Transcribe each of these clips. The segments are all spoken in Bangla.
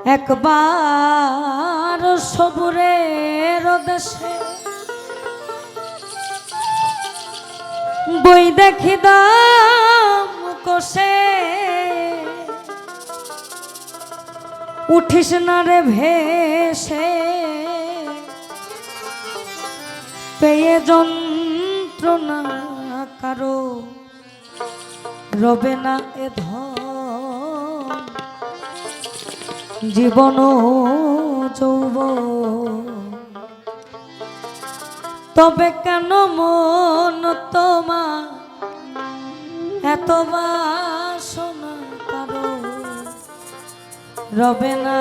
একবার সবুরের দেশে বই দেখি দাম কষে উঠিস না রে ভেসে পেয়ে যন্ত্রণা কারো রবে না এ ধন জীবন যৌবন তবে কেন মন তোমার এত বাসনা কারো রবে না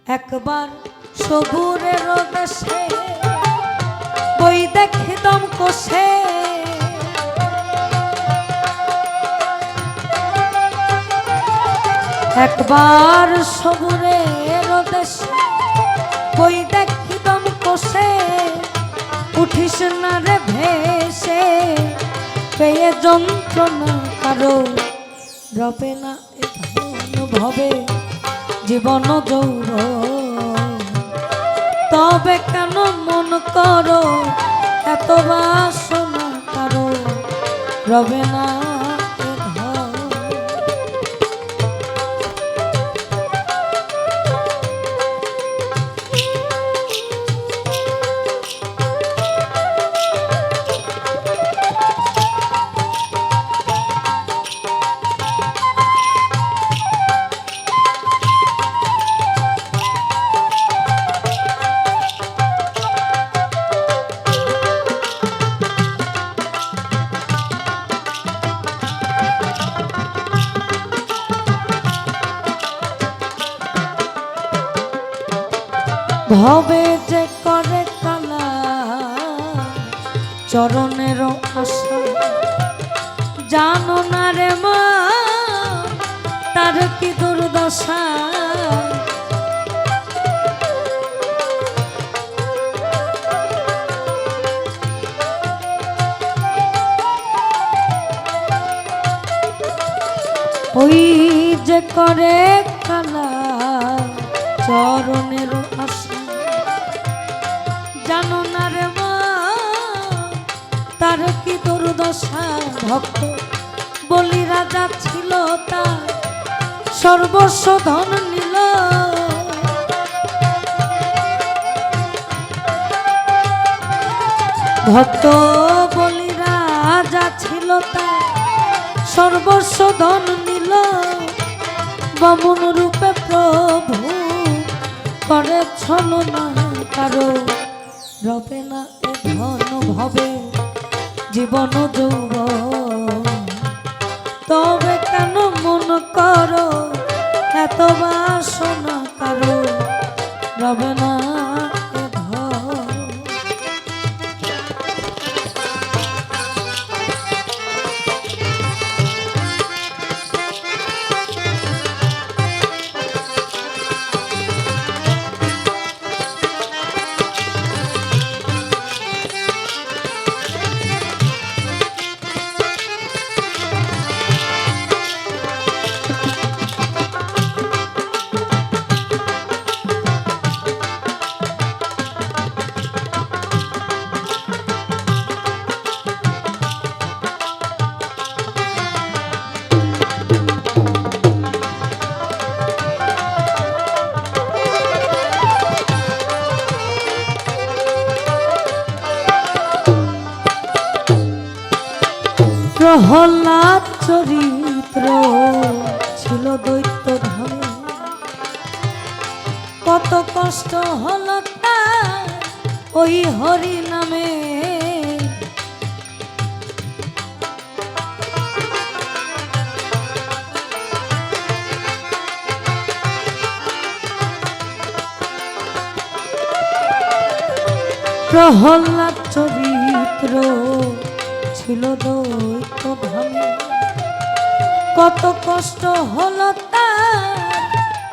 একবার সবুরের দেশে বই দেখি দম কষে একবার সবুরের দেশে বই দেখি দম কষে উঠিস না রে ভেসে পেয়ে যন্ত্রণা কারো রবে না এ ধন ভবে জীবন যৌবন তবে কেন মন করো এত বাসনা কারো রবে না ভবে যে করে কালা চরণের আশা জানো না রে মা তার কি দুর্দশা ওই যে করে কালা চরণের আশা জানো না রে মা তার কি দুর্দশা ভক্ত বলি রাজা ছিল তার সর্বস্ব ধন নিল ভক্ত বলি রাজা ছিল তার সর্বস্ব ধন নিল বামন রূপে প্রভু করে ছলনা কারো রবে না এ ধন ভবে জীবন যৌবন তবে কেন মন করো এত বাসনা কারো রবে না এ ধন প্রহ্লাদ চরিত্র ছিল দৈত্য ধামে কত কষ্ট হল তার ওই হরি নামে প্রহ্লাদ চরিত্র ছিল দৈত্য ধামে কত কষ্ট হল তার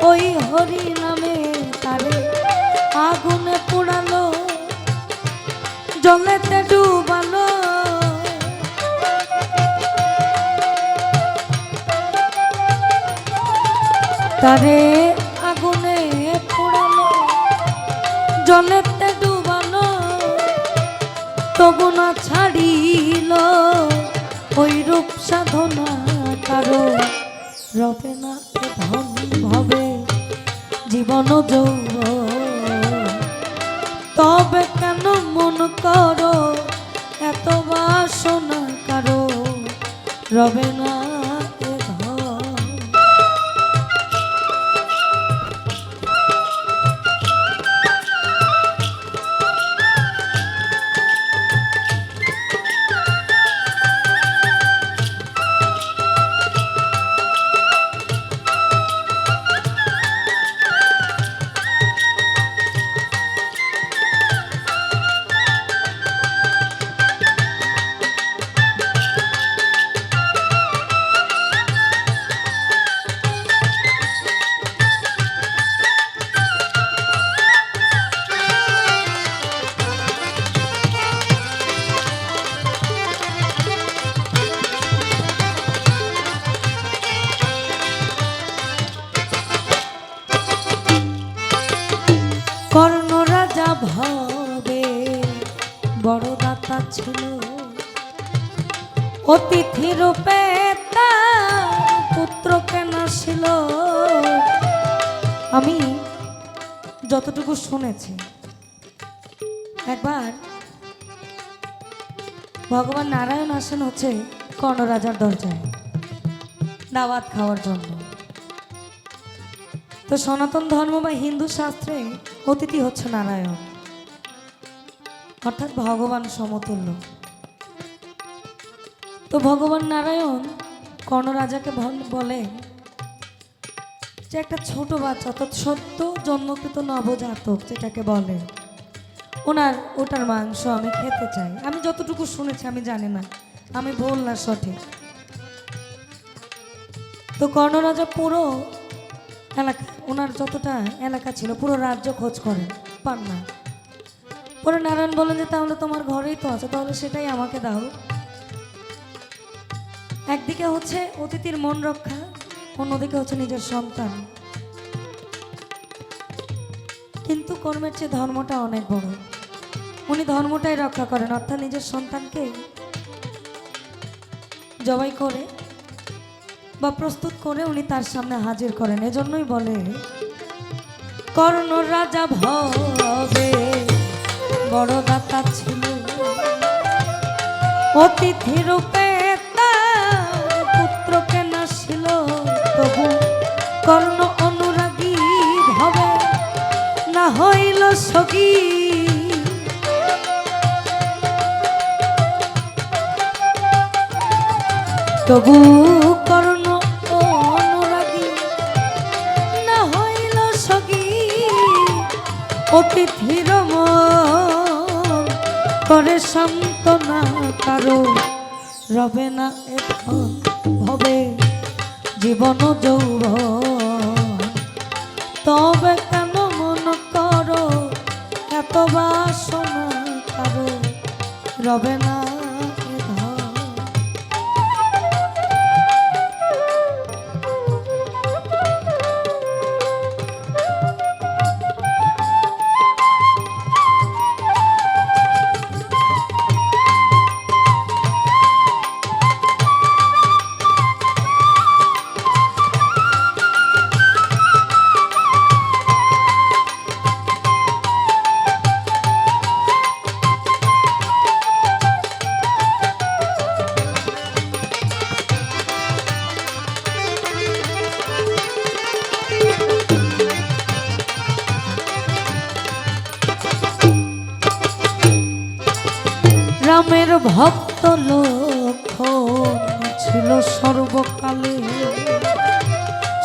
ওই হরি নামে তারে আগুনে পোড়ালো জলেতে ডুবালো তারে আগুনে পোড়ালো, জলেতে ডুবালো, তবু না ছাড়িল ওই রূপ সাধনা কারো রবে না ধন ভবে জীবন যৌবন। তবে কেন মন করো এত বাসনা কারো রবে না এ ধন। কর্ণ রাজা ভবে বড় দাতা ছিল, অতিথি রূপে তার পুত্রকে নাসিল। আমি যতটুকু শুনেছি, একবার ভগবান নারায়ণ আসেন হচ্ছে কর্ণ রাজার দরজায় দাওয়াত খাওয়ার জন্য। তো সনাতন ধর্ম বা হিন্দু শাস্ত্রে অতিথি হচ্ছে নারায়ণ, অর্থাৎ ভগবান সমতুল্য। তো ভগবান নারায়ণ কর্ণ রাজাকে বলে যে একটা ছোট বাচ্চা, অর্থাৎ সদ্য জন্মকৃত নবজাতক যেটাকে বলে, ওটার মাংস আমি খেতে চাই। আমি যতটুকু শুনেছি, আমি জানি না আমি ভুল না সঠিক। তো কর্ণ রাজা পুরো এলাকা, ওনার যতটা এলাকা ছিল পুরো রাজ্য খোঁজ করেন, পান না। পরে নারায়ণ বলেন যে তাহলে তোমার ঘরেই তো আছে, তাহলে সেটাই আমাকে দাও। একদিকে হচ্ছে অতিথির মন রক্ষা, অন্যদিকে হচ্ছে নিজের সন্তান। কিন্তু কর্মের চেয়ে ধর্মটা অনেক বড়। উনি ধর্মটাই রক্ষা করেন, অর্থাৎ নিজের সন্তানকে জবাই করে বা প্রস্তুত করে উনি তার সামনে হাজির করেন। এজন্যই বলে কর্ণ রাজা ভবে বড় দাতা ছিল, অতিথি রূপে তার পুত্রকে নাসিল। তবু কর্ণ অনুরাগী ভবে না হইল সখী। তবু কর্ণ অনুরাগী না হইল সখী, অতিথির মন করে সান্ত্বনা কারো রবে না এখন ভবে জীবন যৌবন। তবে কেন মন করো এত বাসনা কারো রবে না। রামের ভক্ত লক্ষণ ছিল সর্বকালে,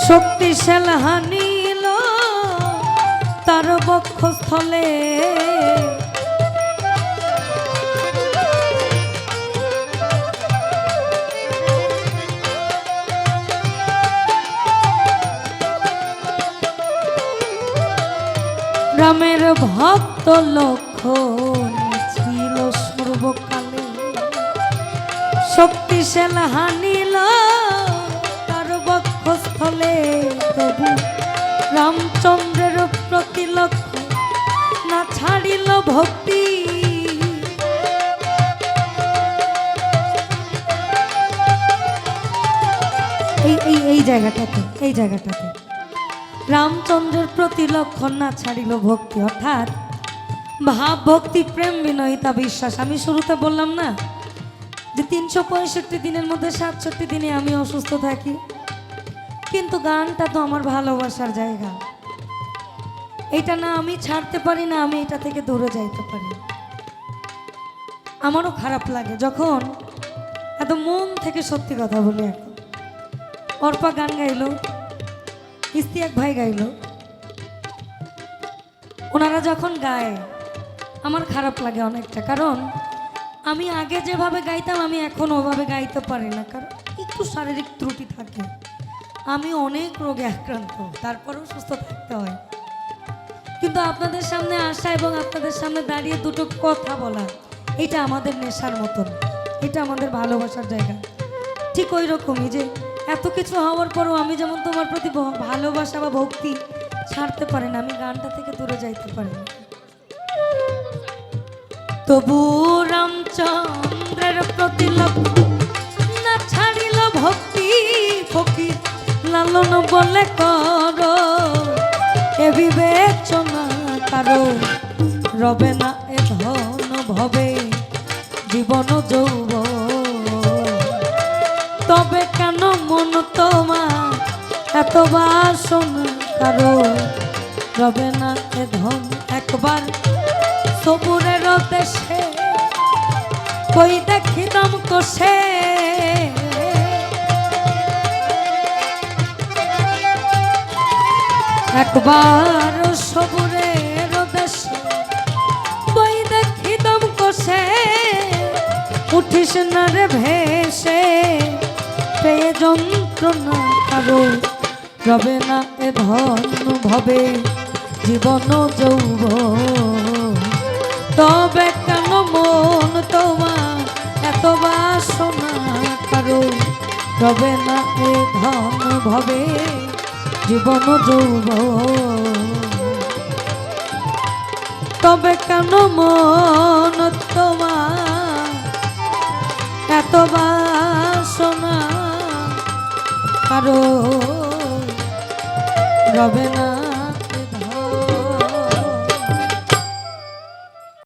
শক্তিশাল হানিল তার বক্ষস্থলে। রামের ভক্ত লক্ষণ ছিল সর্বকালে, শক্তিশাল হানিল তার বক্ষস্থলে। তবু জায়গাটাতে রামচন্দ্রের প্রতি লক্ষণ না ছাড়িল ভক্তি, অর্থাৎ ভাব ভক্তি প্রেম বিনয়িতা বিশ্বাস। আমি শুরুতে বললাম না যে 365 দিনের মধ্যে 67 দিনে আমি অসুস্থ থাকি, কিন্তু গানটা তো আমার ভালোবাসার জায়গা। এটা না আমি ছাড়তে পারি, না আমি এটা থেকে দূরে যাইতে পারি। আমারও খারাপ লাগে যখন এত মন থেকে সত্যি কথা বলি। এখন অর্পা গান গাইলো, ইস্তিয়াক ভাই গাইলো, ওনারা যখন গায় আমার খারাপ লাগে অনেকটা, কারণ আমি আগে যেভাবে গাইতাম আমি এখন ওভাবে গাইতে পারি না, কারণ একটু শারীরিক ত্রুটি থাকে। আমি অনেক রোগে আক্রান্ত, তারপরেও সুস্থ থাকতে হয়। কিন্তু আপনাদের সামনে আসা এবং আপনাদের সামনে দাঁড়িয়ে দুটো কথা বলা, এটা আমাদের নেশার মতন, এটা আমাদের ভালোবাসার জায়গা। ঠিক ওই রকমই যে এত কিছু হওয়ার পরও আমি যেমন তোমার প্রতি ভালোবাসা বা ভক্তি ছাড়তে পারি না, আমি গানটা থেকে দূরে যাইতে পারি না। তবু রামচন্দ্রের প্রতি না ছাড়িল ভক্তি, ফকির লালন বলে করো এ বিবেচনা কারো, রবে না এ ধন ভবে জীবন যৌবন। তবে কেন মন তোমার এত বাসনা কারো, রবে না এ ধন একবার সবুরের দেশে কই দেখিতাম কষে। একবার সবুরের দেশে কই দেখিতাম কষে, উঠিস না রে ভেসে পেয়ে যন্ত্রণা কারো, রবে না এ ধন ভবে জীবন যৌবন। তবে কেন মন তোমার এত বাসনা কারো, রবে না এ ধন ভবে জীবন যৌবন। তবে কেন মন তোমার এত বাসনা কারো, রবে না